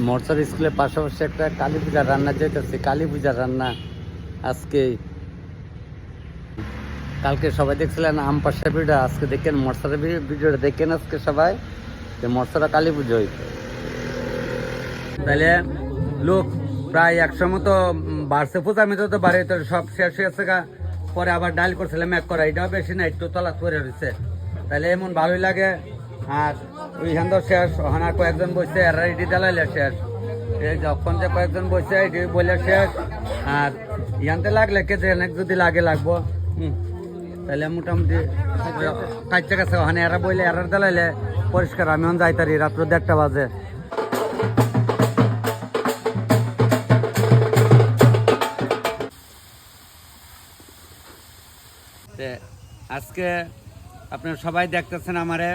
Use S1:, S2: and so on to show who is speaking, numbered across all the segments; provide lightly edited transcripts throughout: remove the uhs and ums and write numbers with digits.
S1: মর্সার স্কুলের পাশাপাশি একটা কালী পূজার রান্না যেতেছে, কালী পূজার রান্না আজকে। কালকে সবাই দেখছিলেন আম পাশা ভিডিও, আজকে দেখেন মর্সার ভিডিওটা দেখেন আজকে সবাই, যে মর্সারা কালী পুজোয়। তাহলে লোক প্রায় 100 মতো বাড়ছে, পূজা মিতো তো বাড়ে, তো সব শেষ হয়েছে গা। পরে আবার ডাল করছিলাম এক করা, এটাও বেশি না, একটু তলা পরে রয়েছে। তাহলে এমন ভালোই লাগে। আর ওইখান তো শেষ, ওখানে কয়েকজন বসছে, এরা এটি জ্বালাইলে শেষ। এই যখন যে কয়েকজন বসছে এটি বলে শেষ। আর ইয়ানতে লাগলে কেটে যদি লাগে লাগবো। তাহলে মোটামুটি কাজটা কাছে ওখানে এরা বইলে এরার জ্বালাইলে পরিষ্কার। আমি এখন যাইতারি রাত্র 1:30 বাজে। আজকে আপনারা সবাই দেখতেছেন আমারে,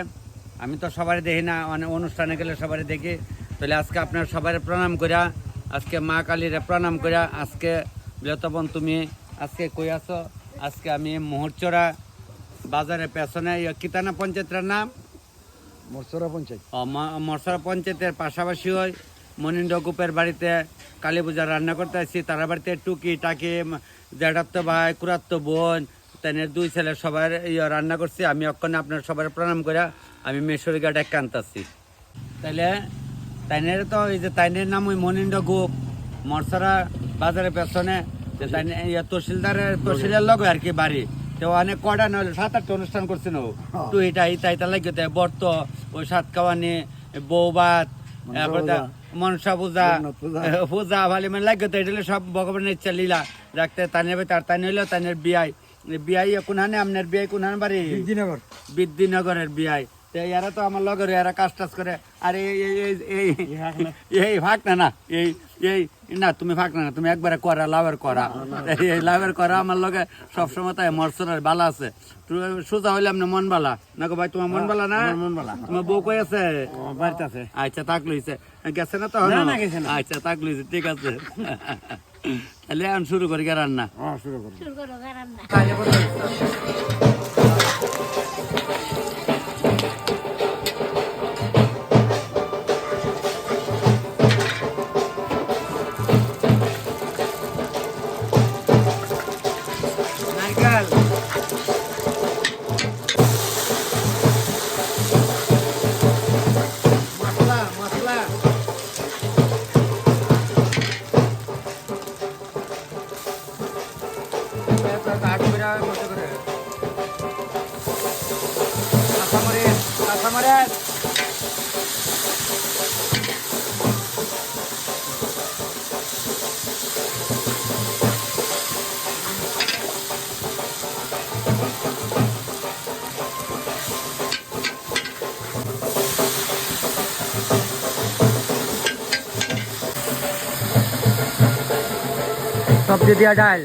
S1: আমি তো সবারই দেখি না, অনেক অনুষ্ঠানে গেলে সবারই দেখি। তাহলে আজকে আপনার সবাই প্রণাম করিয়া, আজকে মা কালীরে প্রণাম করিয়া, আজকে বৃহত্তপন তুমি আজকে কই আছো? আজকে আমি মোহরচড়া বাজারের পেছনে কিতানা পঞ্চায়েতের নাম
S2: মরসরা পঞ্চায়েত।
S1: মরসরা পঞ্চায়েতের পাশাপাশি ওই মনিন্দ্র গুপের বাড়িতে কালী পূজার রান্না করতে আসছি। তার বাড়িতে টুকি টাকি জ্যাঠাত্ত ভাই কুরাত্ত বোন তাইনের 2 ছেলে সবার রান্না করছি। আমি অক্ষণে আপনার সবার প্রণাম করে আমি মেশরি গাড়ি কানতাছি। তাইলে তাইনের তো এই যে তাইনের নাম ওই মনিন্দ্র গুপ, মরসরা বাজারের পেছনে তহসিলের লগে আর কি বাড়ি। তো অনেক কটা নইলে 7-8টা অনুষ্ঠান করছে না, টু ইটা লাগে বর্ত, ওই সাত কাওয়ানি, বৌবাত, মনসা পূজা পূজা ভালি মানে লাগে। তো এটা সব ভগবানের ইচ্ছা লীলা রাখতে। তাইনের তার তাই হইলো তাইনের বিয়াই কোনহানে, আপনার বিয়াই কোনহানে বাড়ি? বিদ্যিনগরের বিয়াই। এরা তো আমার লগের, এরা কাজ টাজ করে। আর এই ফাঁক না এই এই না, তুমি ফাঁক না, তুমি একবারে করা লাভের করা, এই লাভের করা আমার লগে সবসময় তাই মরসরার বালা আছে। সোজা হইলে আপনি মন বালা না গো ভাই? তোমার মন বালা না? মন বালা। তোমার বউ কই আছে? বাড়িতে আছে। আচ্ছা তাক লইছে, গেছে না তো? আচ্ছা তাক লইছে, ঠিক আছে। তাহলে এখন শুরু করি রান্না। শুরু করো রান্না। সবজি দিয়া ডাল,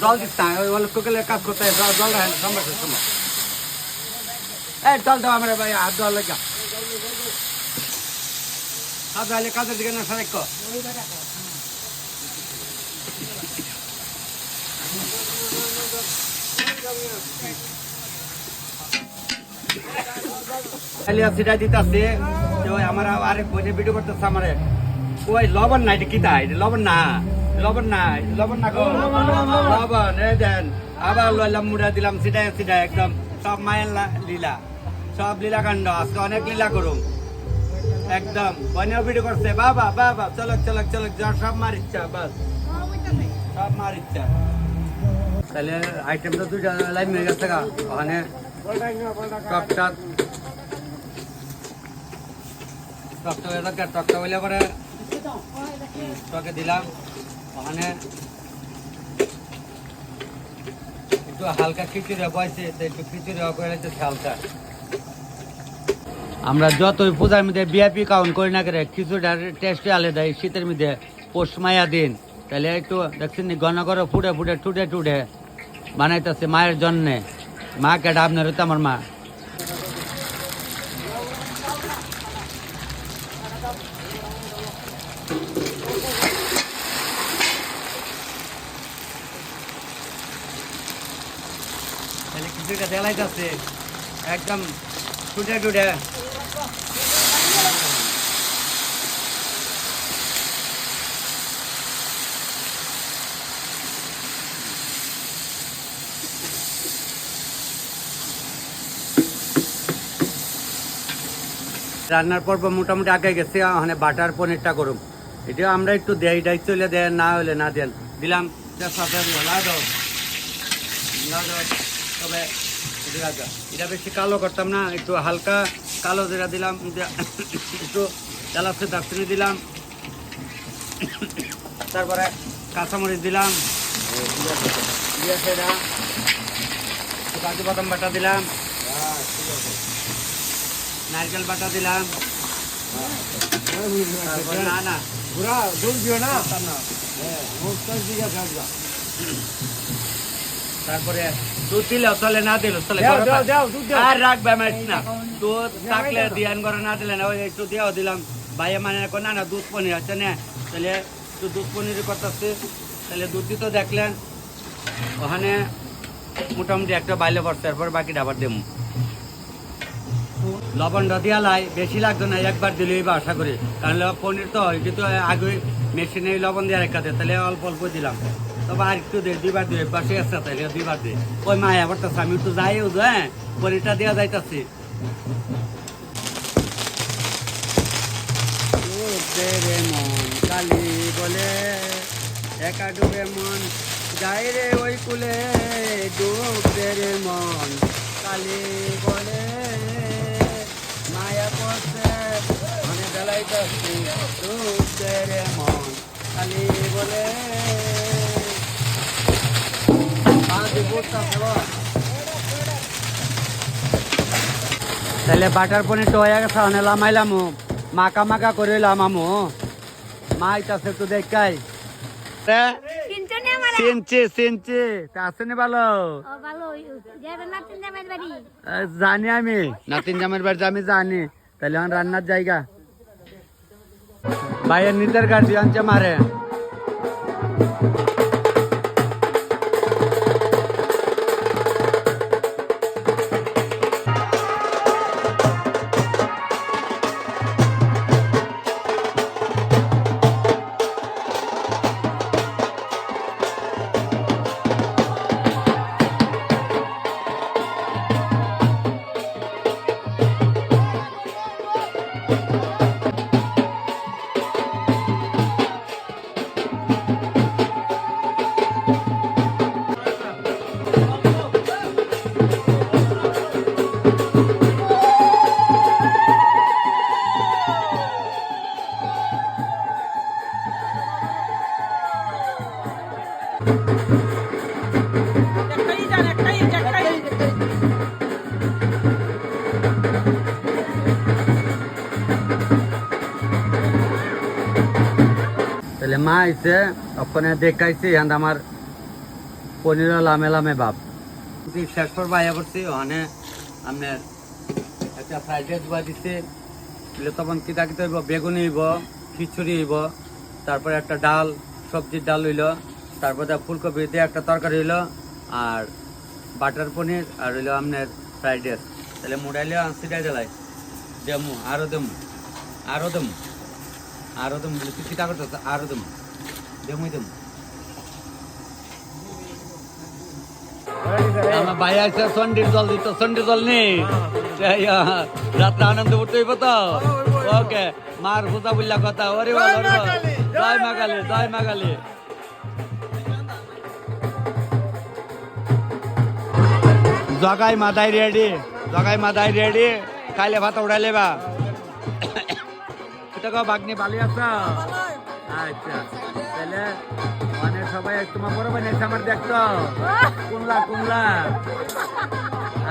S1: জল দিস না, ওই কোকেলের কাজ করতে জল রাখেন সম্ভবের সময়। জল দাও আমার ভাই, হাত দেওয়ার লেগা কাজ হলে কাজের দিকে না সারেক। সেটা দিতেছে আমার আরেক বইনে ভিডিও করতেছে আমারে, ওই লবণ না, এটা কি তাই? লবণ না, লবণ না, লবণ না গো, লবণ এই দেন। আবার লইলাম মুড়া দিলাম, সিটাই একদম সব মায়ের লীলা, সব লীলা কাণ্ড। আজকে অনেক লীলা করুম একদম। বইনেও ভিডিও করছে, বাবা বাবা চলক চলক চলক, সব মার ইচ্ছা, বাস সব মার ইচ্ছা। তাহলে আইটেম তো 2টা লাইন হয়ে গেছে গা। ওখানে টকটা হইলে পরে টকে দিলাম। ওখানে একটু হালকা খিচুড়ি বয়সে, একটু খিচুড়ি করে হালকা। আমরা যতই পূজার মধ্যে বিআইপি কাউন্ট করি না করে, খিচুড়িটার টেস্টে আলাদা। এই শীতের মধ্যে পৌষ মায়া দিন, তাহলে একটু দেখছেন ঘন করে ফুটে ফুটে টুটে টুটে বানাইতেছে মায়ের জন্যে। মা কেটা আপনার হতো আমার মা। খিচুড়িটা দেলাইতেছে একদম টুটে টুটে। রান্নার পর্ব মোটামুটি আগে গেছে, ওখানে বাটার পনিরটা করুম। এটাও আমরা একটু দেই ডাই চলে দেন, না হলে না দেন। দিলাম তবে এটা বেশি কালো করতাম না, একটু হালকা কালো যেটা দিলাম, একটু এলাচি দারচিনি দিলাম, তারপরে কাঁচামরিচ দিলাম, কাজু বাদাম বাটা দিলাম, নারকেল বাটা দিলাম, না না তারপরে দুধ দিলে চলে, না দিল চলে, আর রাখবে না দুধ থাকলে দিয়ান করে, না দিলে না ওই একটু দিয়েও দিলাম। ভাইয়া মানে না না দুধ পনির আছে না, তাহলে একটু দুধ পনির করতেছে, তাহলে দুধ দিতে দেখলেন ওখানে মোটামুটি একটা বাইলে পড়ছে, তারপর বাকিটা আবার দেবো। লবণটা দিয়া লাই বেশি লাগতো না, একবার দিলেই বা আশা করি, কারণ পনির তো কিন্তু আগে মেশিনে লবণ দিয়ে রেখাতে, তাহলে অল্প অল্প দিলাম। তবে আর একটু দে, দুইবার দিয়ে পাশে আসছে, তাহলে দুইবার দিয়ে ওই মায়া পড়তেছে, আমি একটু যাই হ্যাঁ পনিরটা দেওয়া যাইতেছি। মন কালি বলে একা ডুবে মন যাই রে ওই কুলে, ডুবে রে মন কালি বলে মায়া পড়ছে মানে বেলাইতেছি, ডুবে রে মন কালি বলে। তাহলে বাটার পনিরটা হয়ে গেছে, অনেক লামাইলাম মাকা মাকা করে লামামো, মা আইতাছে একটু দেখাই জানি আমি নাতিন জামের বাড়ি আমি জানি, তাহলে আমার রান্নার জায়গা ভাইয়ের নিজের গাড়ি আনছে মারে। তাহলে মা আইসে ওখানে দেখাইছে আমার পনির লামে লামে বাপ শেষ পর বাইয়া করছি, ওখানে আপনার একটা ফ্রাইড রাইস বা দিচ্ছে, তখন কিতা কিতা হইব, বেগুনি হইব, খিচুড়ি হইব, তারপরে একটা ডাল সবজির ডাল হইল, তারপরে ফুলকপি দিয়ে একটা তরকারি হইলো, আর বাটার পনির, আর হইলো আপনার ফ্রাইড রাইস। তাহলে মোটাইলে সিটাই জ্বালাই দেমু, আরও দেমু, আরও দেমু, আরও দেমু বলে তুই কিতা করতে, আরও দেমু দেমুই দেমু। আমার ভাই আছে সন্ডির জল দিত, সন্ডির জল নেই রাত্রে আনন্দ করতে হইব তো। ওকে মার পূজা বললা কথা, ওরে জয় মা কালী, জয় মা কালী। জগাই মাথায় রেডি, জগাই মাথায় রেডি, খাইলে ভাত উড়াইলে বা বাগনি ভালো আছো? আচ্ছা তাহলে মানে সবাই তোমার বড় বোন এসে আমার দেখতো কুমলা কুমলা।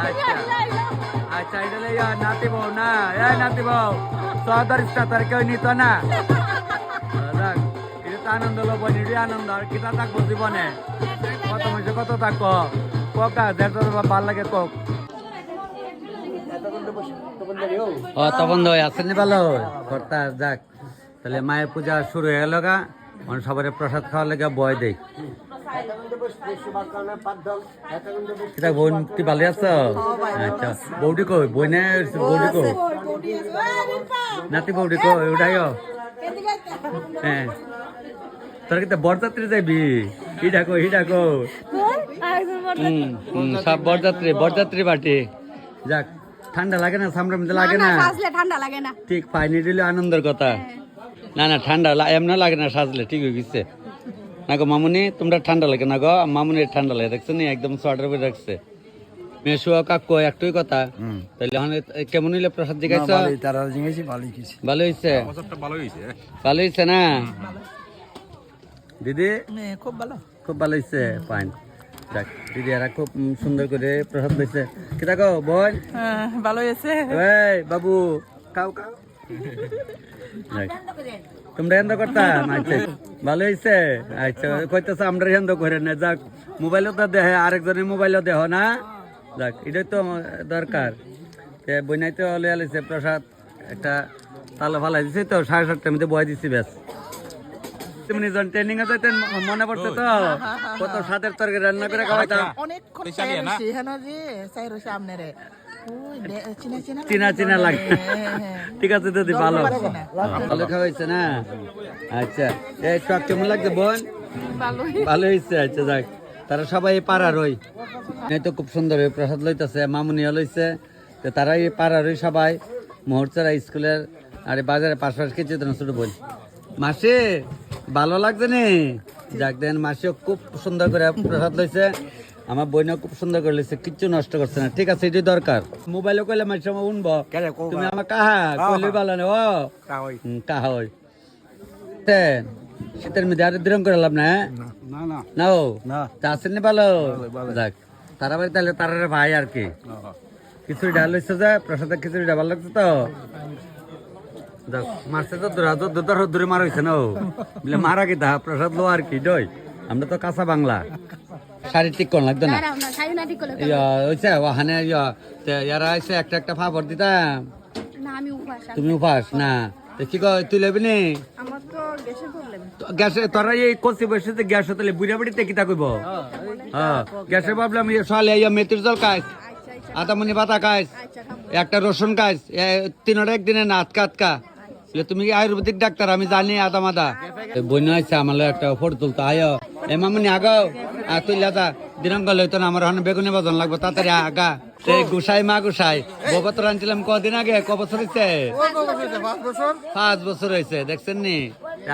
S1: আচ্ছা আচ্ছা এটা নাতি বউ না, এই নাতি বউ চৌধুরী তার কেউ নিত না, এটা তো আনন্দ লব, এটি আনন্দ আর কিতা থাকবো জীবনে, কত মানুষ কত থাকবো কোকা দেড় ভাল লাগে কোক। ও তখন আসেনি ভালো কর্তা যাক। তাহলে মায়ের পূজা শুরু হয়ে গেল গা, মানে সবার প্রসাদ খাওয়ার লেগে বয় দেই, কিতা বোন তুই ভালো আছো আচ্ছা বৌদি কই বইনে বৌদি কই নাতি বৌদি কই ওটাইও হ্যাঁ তোর কিতা বরযাত্রী যাবি হিডা কো সব বরযাত্রী পার্টি যাক ঠান্ডা লাগে না সামনের মধ্যে লাগে না
S3: ঠান্ডা লাগে না
S1: ঠিক পাইনি দিলে আনন্দের কথা না না ঠান্ডা এমন লাগে না সাজলে ঠিক হয়ে গেছে না গো মামুনি তোমরা ঠান্ডা লাগে না গো মামুনির ঠান্ডা লাগে দেখছো নি একদম সোয়াটার পরে রাখছে মেশুয়া কাকু একটাই কথা তাহলে এখন কেমন হইলে প্রসাদ জিগাইছ
S2: তারা জিজ্ঞেস ভালো হয়েছে
S1: ভালো হয়েছে ভালো হয়েছে না দিদি খুব ভালো হয়েছে ফাইন যাক দিদি এরা খুব সুন্দর করে প্রসাদ দিয়েছে কি দেখো বল
S3: ভালো হয়েছে
S1: এই বাবু খাও যাক তোমরা হেন্দ করতাম আচ্ছা ভালো হয়েছে আচ্ছা কইতেছে আমরা হেন্দ করে না যাক মোবাইলও তো দেখে আরেকজনের মোবাইলও দেহ না যাক এটাই তো দরকার বইনাইতে হলে আলিছে প্রসাদ একটা তালা ফালাই দিছে তো 7:30টার মধ্যে বয় দিছি ব্যাস তুমি জন ট্রেনিং এ যাইতেন মনে পড়ছে তো কত সাতের তরকারি রান্না করে খাওয়াইতাম
S3: অনেকক্ষণ সেখানে যে চাইরো সামনে রে
S1: চিনা লাগে ঠিক আছে দিদি ভালো ভালো খাওয়াইছে না আচ্ছা এই টক কেমন লাগছে বোন ভালো হয়েছে আচ্ছা যাক তারা সবাই পাড়ার ওই এই তো খুব সুন্দর প্রসাদ লইতেছে মামুনিও লইছে তো তারা এই পাড়ার ওই সবাই মুহূর্তের স্কুলের আরে বাজারে পাশাপাশি খেয়েছে তো ছোট বোন মাসি ভালো লাগছে নি যাক দেন মাসিও খুব সুন্দর করে প্রসাদ লইছে আমার বইনও খুব সুন্দর করে লইছে কিচ্ছু নষ্ট করছে না ঠিক আছে এটাই দরকার মোবাইলও কইলে মাসি আমার উনবো তুমি আমার কাহা কইলে ভালো না ও কাহা ওই শীতের মধ্যে আর বিরং করে লাভ না না ও আসেন নি ভালো যাক তারা বাড়ি তাহলে তারা ভাই আর কি খিচুড়ি ডাল হয়েছে যে প্রসাদের খিচুড়ি ডাল ভালো লাগছে তো মারছে তো দূরে মারা হয়েছে না বলে মারা কি দা প্রসাদ লো আর কি ডই আমরা তো কাঁচা বাংলা শাড়ি ঠিক কোন লাগতো না হয়েছে ওখানে ইয়ারা এসে একটা ফাপড় দিতাম তুমি উপাস না কি কয় তুই লেবি নি গ্যাসে তোরা এই কষি বসে গ্যাস হতে বুড়া বুড়িতে কি তা কইব হ্যাঁ গ্যাসে ভাবলাম সলে মেথির জল খাইস আদামনি পাতা খাইস একটা রসুন খাইস তিনটা একদিনে না আটকা তুমি কি আয়ুর্বেদিক ডাক্তার আমি জানি আদা বন্য আছে আমার একটা ফটো তুলতো আয় এ মামনি আগাও তুই লাদা দিনাঙ্ক লইতো না আমার এখন বেগুনি বাজন লাগবে তাড়াতাড়ি আগা সেই গুসাই মা গুসাই বপত্র আনছিলাম কদিন আগে ক বছর হয়েছে 5 বছর হয়েছে দেখছেন নি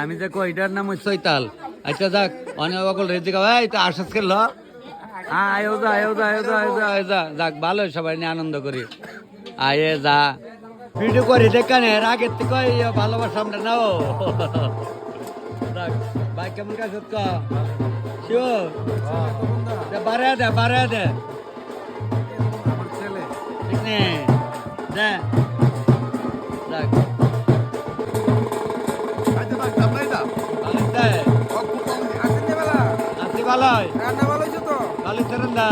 S1: আমি যে কইটার নাম চৈতাল আচ্ছা যাক অনেক অকল রেজি এই তো আশ্বাস করল যাক ভালো সবাই নিয়ে আনন্দ করি আয়ে যা ভিডিও করি দেখানে আগের থেকে ভালোবাসা আমরা নাও ভাই কেমন কাজ বারে দে ঠিক নেই যাক ভালোই ভালো চরণ দা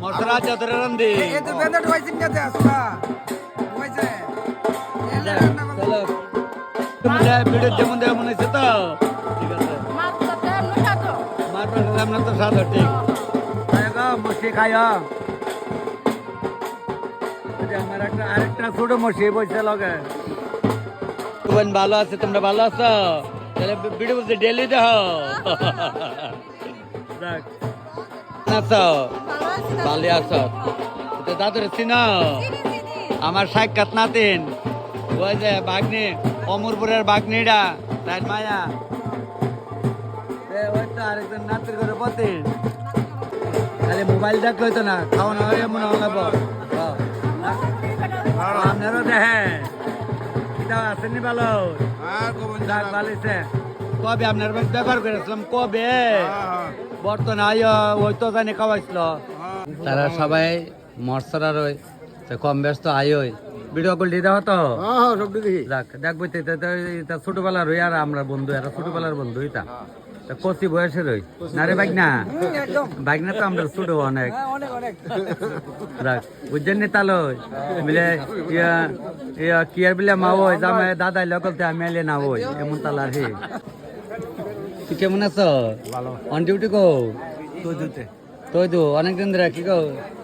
S1: মশলা চাদরে রান্ধি ভিডিও যেমন দেওয়া মনে হচ্ছে তো ঠিক আছে আমরা তো সাদা ঠিক মশি খাই আমার একটা আরেকটা ছোট মশি বসে লগে ভালো আছে তোমরা ভালো আছো তাহলে ভিডিও বলছে ডেলি দেখো ভালো আছো দাদুর চিনো আমার সাক্ষাৎ নাতিন ওই যে বাগনি অমরপুরের বাগনিটা তাই মায়া ওই তো আরেকজন নাতির ঘরে পতিন খালি মোবাইল দেখলে হইতো না খাওয়ানো মনে হলো আপনারও দেখেন আসেনি ভালো ভালো কবে আপনার ব্যবহার করেছিলাম কবে বর্তমানে ওই তো জানি খাওয়াইছিল তারা সবাই মরসরার ওই কম ব্যস্ত আয় ভিডিও কল দিয়ে দাও তো দেখবো ছোটবেলার হই আর আমরা বন্ধু এরা ছোটবেলার বন্ধু এটা তা কচি বয়সের ওই না রে বাইক না বাইক না তো আমরা ছোট অনেক রাখ বুঝছেন নি তাহলে মিলে ইয়া ইয়া কি আর বিলে মা ওই জামাই দাদাই লগলতে আমি এলে না ওই এমন তালার হে তুই কেমন আছো
S2: ভালো
S1: অন ডিউটি কো
S2: তো দিতে
S1: তুই তো অনেকদিন ধরে কি কো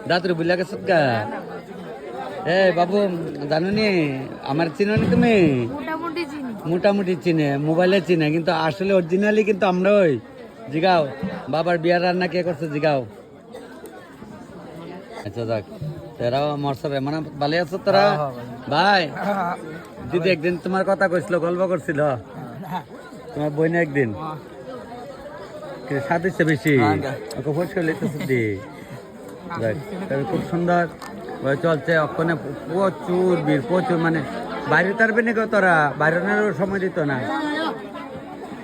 S1: দাদুর বুলা গেছ গা এ বাবু জানো নি আমার চিনো নি তুমি মোটামুটি চিনে মোবাইলে চিনে কিন্তু আসলে অরিজিনালি কিন্তু আমরা ওই জিগাও বাবার বিয়ার রান্না কে করছে জিগাও আচ্ছা যাক তোরাও মরসবে মানে ভালো আছো তোরা ভাই দিদি একদিন তোমার কথা কইছিল গল্প করছিল তোমার বইনে একদিন সাথে বেশি ওকে ফোর্স করে লেতেছে দি যাক তবে খুব সুন্দর ওই চলছে ওখানে প্রচুর ভিড় প্রচুর মানে বাইরে তারবে নাকি তোরা বাইরেরও সময় দিত না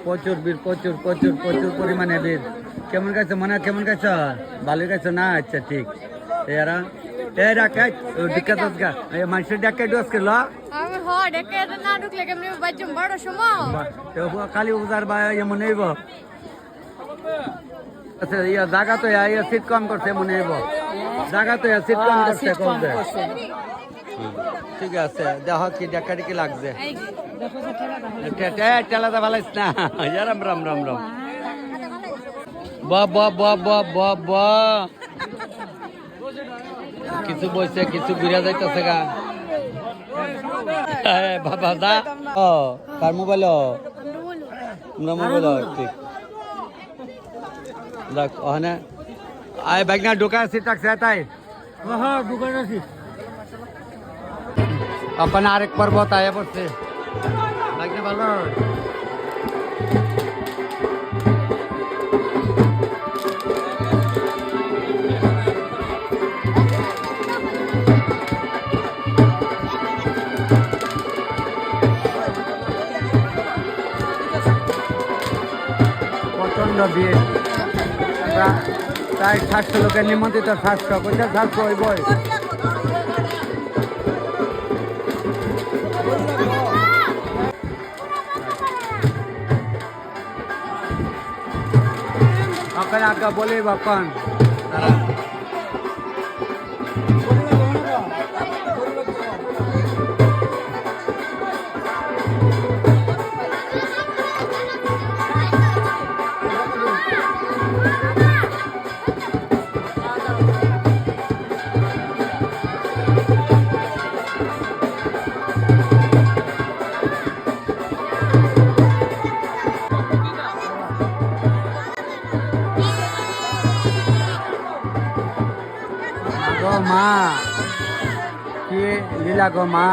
S1: প্রচুর ভিড় প্রচুর প্রচুর প্রচুর পরিমাণে ভিড় কেমন খাইছো মনে হয় কেমন খাইছো ভালো খাইছো না আচ্ছা ঠিক এরা এ রাখাই ডিক্কা দোস গা মানুষের ডাক্কা ডোস করলো
S4: আমি হ ডেকে না ঢুকলে কেমনি বাজম বড় সময়
S1: কালী উজার বা এমন হইব আচ্ছা ইয়া জায়গা তো ইয়া সিট কম করছে মনে হইব জায়গা তো ইয়া সিট কম করছে কমছে ঠিক আছে দেখো কি ডাক্তারি কি লাগছে টেলাটা ভালো না রাম রাম রাম রাম বা বা বা বা বা বা কিছু বইছে কিছু ঘুরে যাইতেছে গা বাবা দা ও কার মোবাইল মোবাইল ঠিক দেখ ওখানে আয় বাইক না ঢোকা সিট রাখছে তাই
S2: হ্যাঁ দোকান আছি
S1: अपन आरेक पर्वत आया पड़ছে লাগনে ভালো প্রচন্ড ভিড় প্রায় 700 লোকের নিমন্ত্রিত 700 কোথায় 700 হইব akan agak boleh bapan মা কি লীলা গো মা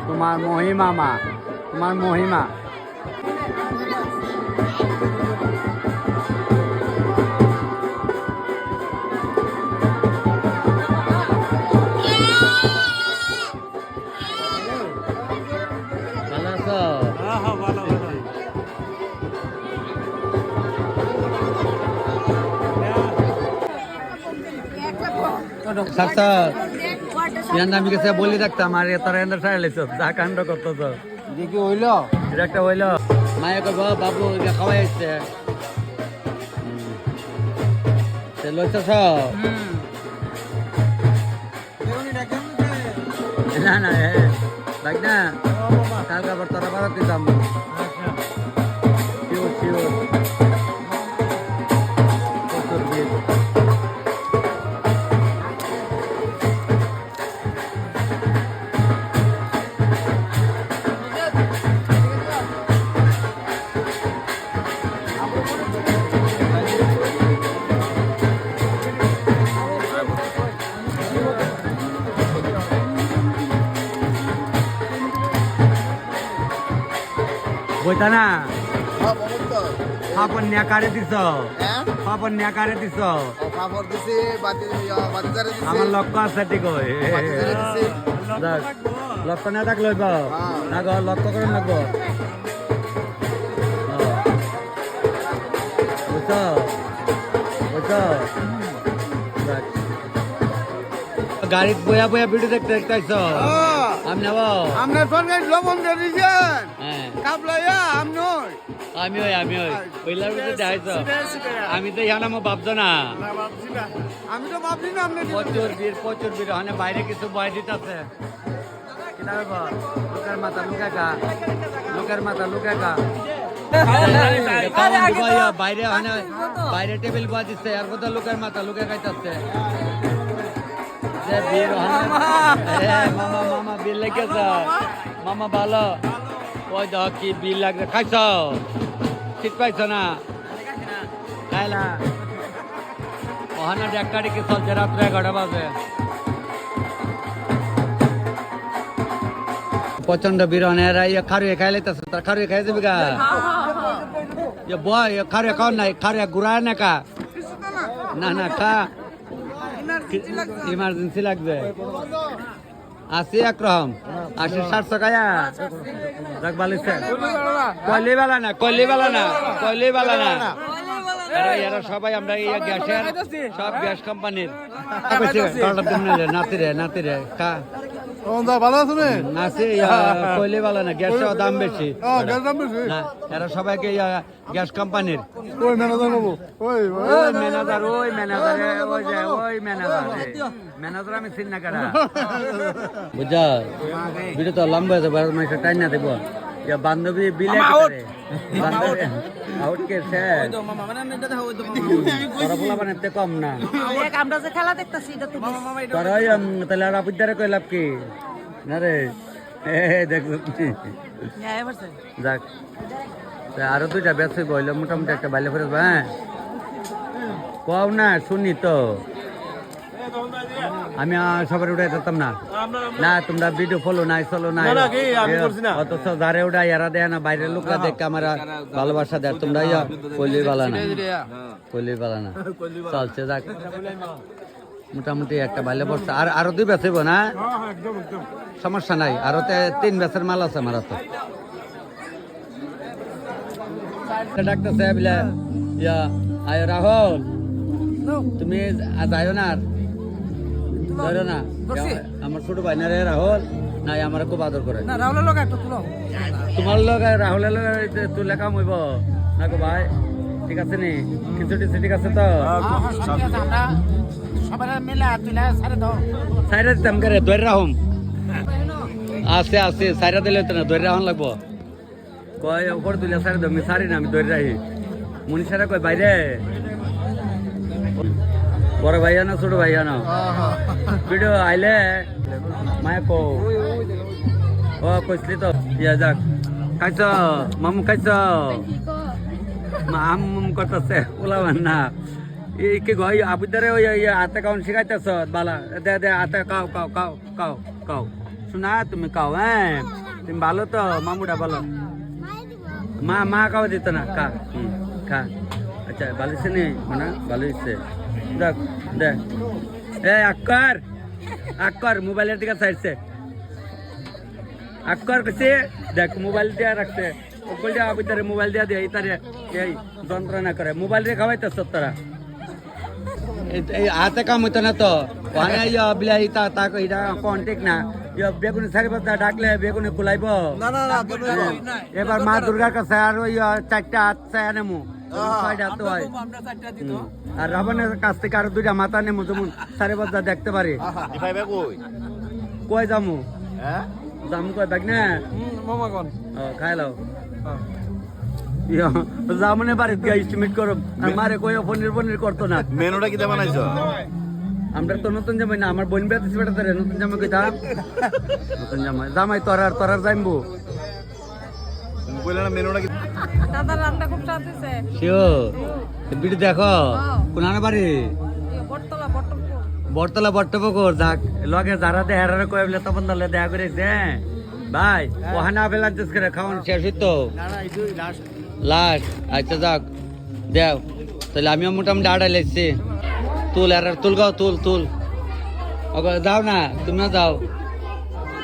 S1: তোমার মহিমা মা তোমার মহিমা ভালো আছো
S2: ভালো
S1: সাথে ইয়ার নাম কাছে বলি রাখতাম আর তারা এন্দার সারা লেছো যা কাণ্ড করতেছ
S2: দেখি হইল
S1: এটা একটা হইলো মায়া করবো বাবু খাওয়াই আসছে লইছ না না দেখ না কালকে আবার তোরা বাড়াতে দিতাম শিওর শিওর প্রচুর ভিড় বইতা না পাপন নেকারে দিছ পাপন নেকারে দিছ আমার লক্ষ্য আছে ঠিক লক্ষ্য না থাকলে না গো লক্ষ্য করে লাগবো বুঝছ বুঝছ গাড়িত বয়া বয়া ভিডিও দেখতে দেখতেছ আমি নেব
S2: আপনার সঙ্গে লবণ দিয়ে দিয়েছেন
S1: হ্যাঁ
S2: কাপ লইয়া আপনি
S1: আমি ওই পইলার মধ্যে দেখাইছো আমি তো ইহান আমার ভাবছো না
S2: আমি তো ভাবছি না আপনি
S1: প্রচুর বীর ওখানে বাইরে কিছু বয় দিতেছে লোকের মাথা লুকা বাইরে ওখানে বাইরে টেবিল বয় দিচ্ছে আর কোথাও লোকের মাথা লুকে খাইতেছে মামা বিল লেগেছে মামা ভালো ওই দেখ কি বিল লাগবে খাইছ ঠিক পাইছ না খাইলা ওখানে ডাক্তারি কি চলছে রাত্রে 11টা বাজে প্রচন্ড বিরহনের খারুয়ে খাই লাইতেছে তার খারুয়ে খাই যাবি গা বয় খারুয়ে খাওয়ার নাই খারুয়ে ঘুরায় না কা না খা ইমার্জেন্সি লাগবে আসি একরকম 80-60 টাকা রাখ বালিছে কইলি বালা না এরা সবাই আমরা এই গ্যাসের সব গ্যাস কোম্পানির নাতিরে খা
S2: ভালো আছো
S1: আছে কইলি বালা না গ্যাসের দাম বেশি না এরা সবাইকে গ্যাস কোম্পানির
S2: ওই ম্যানেজার বাবু ওই
S1: ম্যানেজার আমি চিন না কারা বুঝা ভিডিও তো লম্বা আছে ভারত মাসে টাইম না দেব বান্ধবী বিলে বান্ধবী আউট কে শেষ ওরা বানাতে কম না
S3: আমরা যে খেলা দেখতেছি এটা তো
S1: তোরা তাহলে আর আপিদারে কই লাভ কি না রে দেখো যাক আরো দুইটা ব্যাচ বইল মোটামুটি একটা বাইলে ফেরত হ্যাঁ কও না শুনি তো আমি সবার উঠাই দিতাম না না তোমরা ভিডিও ফলো নাই চলো নাই অথচ যারে উঠাই এরা দেয় না বাইরের লোকরা দেখে আমার ভালোবাসা দেয় তোমরা কইলি বালা না চলছে যাক মোটামুটি একটা বাইলে পড়ছে আর আরো 2 বেচব না সমস্যা নাই আরো 3 বেচের মাল আছে আমার তো ডাক্তার সাহেব আয় রাহুল তুমি আজ আয়ো না ধরো না আমার ছোট ভাই না রে রাহুল নাই আমার খুব আদর করে তোমার লোক রাহুলের তুলে কাম হইব না গো ভাই ঠিক আছে নি কিছু ঠিক আছে তো সাইরা দিতাম করে ধরে রাহুম আছে সাইরা দিলে তো না ধরে রাহুন লাগবো কয় ওপর তুলে সাইরা দাও আমি সারি না আমি ধরে রাহি মনীষারা কয় বাইরে বড় ভাইয়া না ছোট ভাইয়া না ভিডিও আইলে মায়া কো ও কইসলি তো ইয়া যাক খাইছ মামু খাইছ মাম করতেছে ওলাবেন না এই কি গই আবুদারে ওই হাতে কাউন শিখাইতেছ বালা দে হাতে কাও শোনা তুমি কাও হ্যাঁ তুমি ভালো তো মামুটা ভালো মা কাও দিত না খা আচ্ছা ভালো হচ্ছে নি মানে ভালো হচ্ছে দেখ দেখ আক্কর মোবাইলের দিকে চাইছে আক্কর কেছে দেখ মোবাইল দিয়া রাখছে ওগুলো দিয়া ভিতরে মোবাইল দিয়া দিয়ে তারে এই যন্ত্রণা করে মোবাইল দিয়ে খাওয়াইতে সত্তরা এই হাতে কাম হইতো না তো ওখানে বিলাহি তা এটা কন্টেক্ট না বেগুনি সারি পাতা ডাকলে বেগুনি কুলাইব এবার মা দুর্গার কাছে আর ওই 4টা হাত চায় নেমু 6টা হাত হয় আর রাবণের কাছ থেকে আরো 2টা মাথা নেমু যেমন সারি পাতা দেখতে পারি কই যামু যামু কই দেখ না খাই লাও জামুনে বাড়িতে গিয়ে এস্টিমেট করো আর মারে কই পনির করতো না
S5: মেনুটা কি বানাইছো
S1: আমরা তো নতুন জামাই না আমার বোন বিয়া দিছে বেটা তারে নতুন জামাই কইতাম নতুন জামাই তোরার যাইমবো
S5: কইলা না মেনুটা কি
S3: দাদা রান্না খুব স্বাদ হইছে
S1: শিও বিড়ি দেখো কোনানে বাড়ি বটতলা বট্টপুকুর যাক লগে যারা দেহারে কইবলে তখন দলে দেখা করেছে ভাই ওখানে আপেল আনতেছ করে খাওয়ান শেষ হইতো লাস্ট আচ্ছা যাক দেও তাহলে আমিও মোটামুটি আড়াই লাগছি তুল আর তুল গাও তুল যাও না তুমি না যাও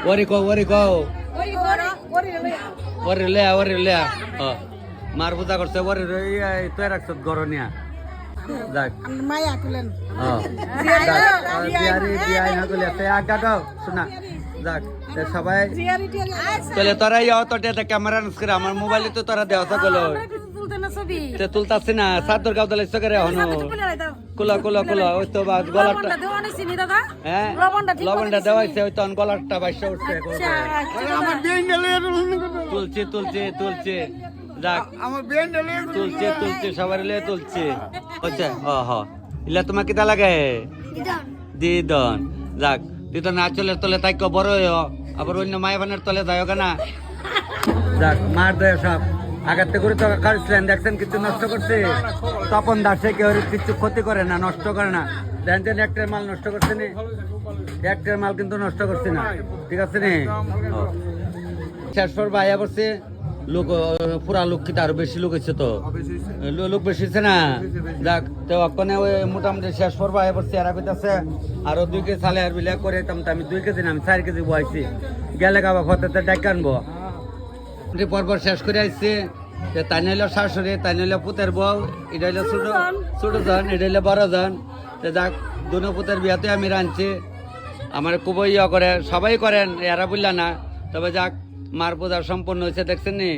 S1: ওরি কও ওরে লে মার পূজা করছে ওরে তুই রাখছ গরনিয়া যাক
S3: মায়া তুলেন
S1: শোনা যাক সবাই তাহলে তোরা ক্যামেরা আমার মোবাইলে তো তোরা দেওয়া গেল
S3: তুলতে না ছবি
S1: তে তুলতাছি না চাদর গাও দিলাইছ করে হনো
S3: সাথে খুলে রাখো
S1: কুলা কুলা কুলা ওই তো বা গলাটা
S3: লবণটা দেওয়া নেই চিনি দাদা
S1: হ্যাঁ
S3: লবণটা ঠিক
S1: লবণটা দেওয়াইছে ওই তো গলাটা বাইসা উঠছে
S3: আচ্ছা
S2: আমার বিয়ে গেলে
S1: তুলছে তুলছে তুলছে যাক
S2: আমার বিয়ে গেলে
S1: তুলছে তুলছে সবার লিয়ে তুলছে আচ্ছা হ ইলা তোমার কিতা লাগে দিদন যাক দিদন আচলের তলে তাইক বড় হইও আবার অন্য মায়াবানের তলে যাইও কেনা যাক মার দেয় সব আগাতে করে তো কাটছিলেন দেখছেন কিছু নষ্ট করছে তপন দাসে কেউ কিছু ক্ষতি করে না নষ্ট করে না দেখছেন একটার মাল নষ্ট করছে নি একটার মাল কিন্তু নষ্ট করছে না ঠিক আছে নি শেষ পর বাইয়া বসে লোক পুরা লোক কিন্তু আরো বেশি লোক হচ্ছে তো লোক বেশি হচ্ছে না যাক তো ওখানে ওই মোটামুটি শেষ পর বাইয়া বসছে এরা আছে আরো 2 কেজি সালে আর বিলে করে আমি 2 কেজি না আমি 4 কেজি বয়াইছি গেলে গাবা ফতেতে ডাক আনবো পরপর শেষ করে আসছে তাই নিল শাশুড়ি তাই নিল পুতের বউ এটা হইলো ছোট জন এটা হইলো বড় জন তো যাক দুনো পুতের বিয়াতে আমি রাঁধছি আমার খুব ইয়া করে সবাই করেন এরা বললা না তবে যাক মার পূজা সম্পন্ন হয়েছে দেখছেন নি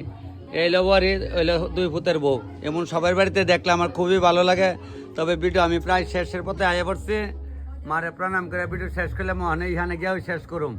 S1: এইলো বাড়ি ওইলো 2 পুতের বউ এমন সবার বাড়িতে দেখলে আমার খুবই ভালো লাগে তবে ভিডিও আমি প্রায় শেষের পথে আয়া পড়ছি মারে প্রণাম করে ভিডিও শেষ করলে মনে ইহানে গিয়েও শেষ করুম।